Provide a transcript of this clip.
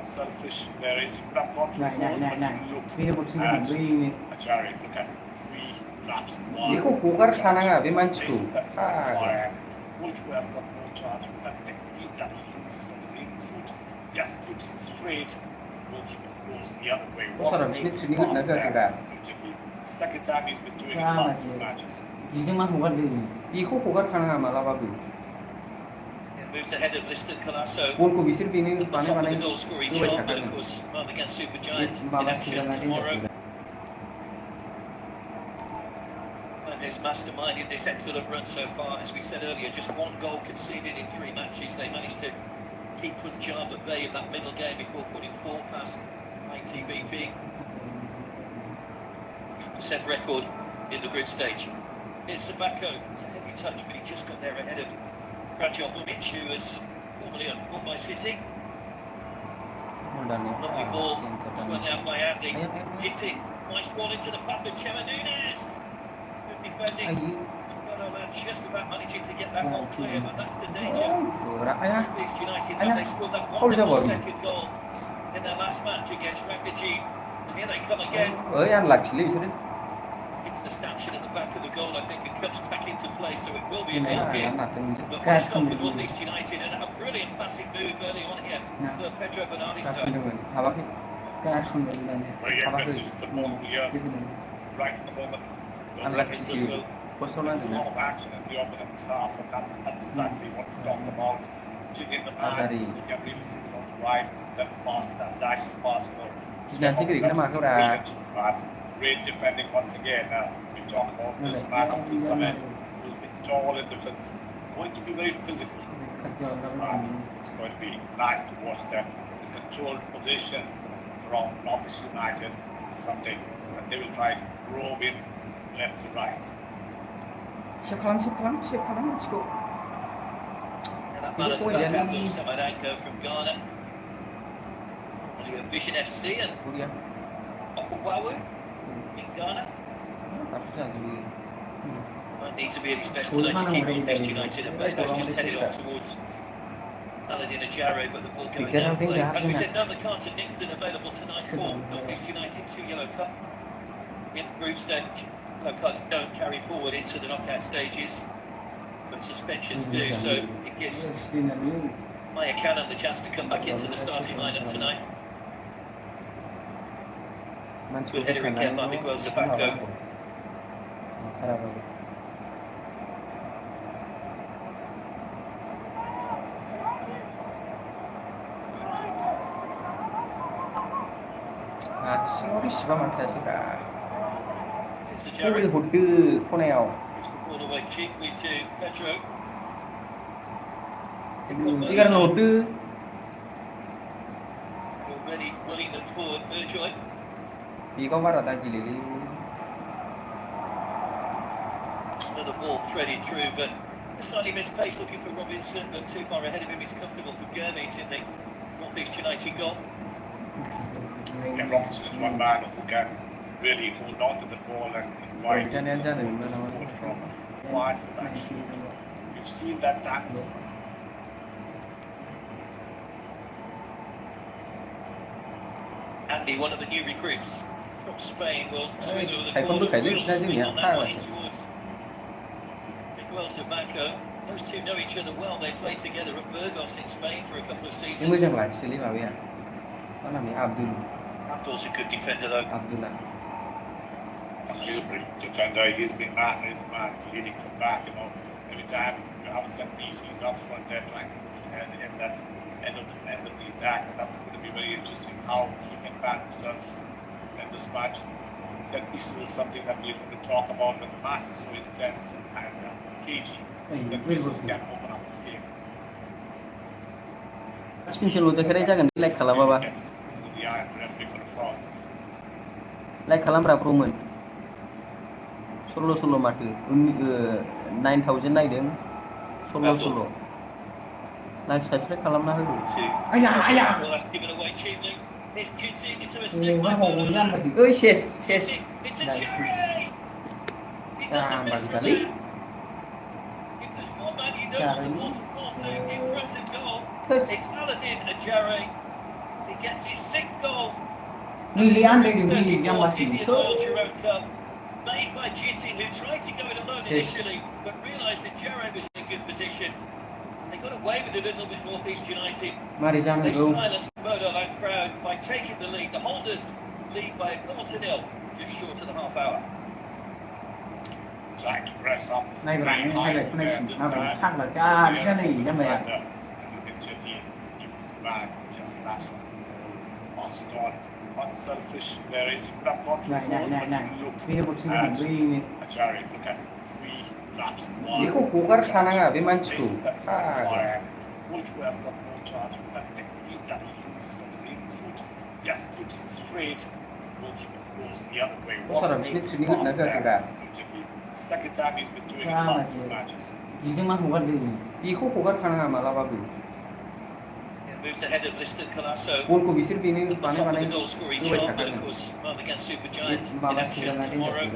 selfish there is not gone for Này, goal, này, này, but này. he looked Vì một sinh at hoạt vì Ajari. Look at 3 laps. Iku bukan karena di Manchku. Which has got no chance with that technique that he uses from his input. Just keeps it straight. Goalkeeper goes the other way. Saudara bisnis sini kan naga juga. Second time he's been doing it Nah, last masih. 2 matches. Jadi mah bukan dulu. Iku bukan karena malah babu. Moves ahead of Liston Colasso. Pun ku bisir bini At the top of the pane-pane goal scoring dua chart, but katakan. of course, well, against Super Giants in Malah action sudah nanti tomorrow. sudah. And his masterminded this excellent run so far. As we said earlier, just 1 goal conceded in 3 matches. They managed to keep Punjab at bay in that middle game before putting 4 past ITBP. Set record in the group stage. It's Sabako. It's a heavy touch, but he just got there ahead of Rajat Mumic, who was formerly on Mumbai City. Lovely ball swung out by Andy. Hit it. Nice ball into the path of Chema Nunes. Good defending. Bodoland just about managing to get that one clear, but that's the danger. Leeds United, when they scored that wonderful second goal in their last match against Rangaji. And here they come again. It's the stanchion at the back of the goal, I think, and comes back into play, so it will be a goal here. But we're stopped with one Leeds United, and a brilliant passing move early on here for Pedro Bernardi's side. Very aggressive football here. Right at the moment. The referee whistle. There's a lot of action in the opponent's half, and that's exactly what we talked about. Jigging the man, you can really see it's not right, then pass that diagonal pass for but great defending once again. We talk about this man of Suman, who's been tall in defence, going to be very physical, but it's going to be nice to watch them. The controlled position from North United is something that they will try to grow in left to right. Siap kalam. And that man at the back was Samadanko from Ghana. And you have Vision FC and Okuwawu in Ghana. Might need to be at his best tonight to keep North East United at bay. That's just headed off towards Aladdin Ajaro, but the ball going down play. As we said, another Carter Nixon available tonight for North East United, 2 yellow card. In group stage, yellow cards don't carry forward into the knockout stages, but suspensions do, so it gives Maya Cannon the chance to come back into the starting lineup tonight. Good header in care by Miguel Zabako. It's a Jerry. Puts the ball away cheaply to Pedro. Already willing them forward, Burjoy. Another ball threaded through, but a slightly misplaced looking for Robinson, but too far ahead of him. It's comfortable for Gurmeet in the North East United goal. Yeah, Robinson is one man who can really hold on to the ball and invite support from wide for that shoot. We've seen that times. Andy, one of the new recruits from Spain, will swing over the corner. Real swing on that way towards Miguel Zabako. Those two know each other well. They played together at Burgos in Spain for a couple of seasons. Abdul's a good defender, though. He's a great defender. He's been man leading from back. Every time you have a set piece, he's up front there trying to put his hand in that end of the attack. That's going to be very interesting how he can back himself in this match. Set pieces is something that we're going to talk about when the match is so intense and cagey. Set pieces can open up this game. Like Kalambra Proman Solo Matu 9,000 naideng Solo Like subscribe Kalamna Ayah Well, that's given away cheaply. It's Jitsi, it's a Ini mistake by mah Bodoland. mau yes It's a Jerry! He doesn't Sama miss from sekali. there. If there's one man you don't want the ball to fall to in front of goal, Terus. it's Aladdin Ajaro. He gets his sixth goal. นี่เลี้ยงได้ดีนี่ยังมาสิ In the ทุก Royal Giro Cup, made by GT, who tried to go it alone initially, but realised that Jero was in a good position. They got away with it a little bit, North East United. มาดิจัง They ดู silenced the Bodoland crowd by taking the lead. The holders lead by a goal to nil, just short of the half hour. Trying to press up. ในเวลานี้ให้เลยในสิ่งที่เราข้างหลังจ้าใช่ไหมยังไงอ่ะ Back, just that. Also gone unselfish. There is that one. ไหนนี่ระบบสิ่งของดีนี่ Ajari, look at 3 laps. 이거 고가를 가능하 비만치고. 아, Which has got no charge with that technique that he uses from his in foot. Just keeps it straight. Goalkeeper goes the other way. 그 사람 스니트 니가 나가더라. Second time he's been doing it Ah, last yeah. 2 matches. จริงๆมันหัวดี 이거 고가를 가능하 말아봐도. Moves ahead of Liston Colasso. 골고 미슬 비는 At the 반에 top of 반에 the goal scoring 누가 chart, but of 있다가는 course, well, against Super 이 Giants in 마마 action 시간나 tomorrow.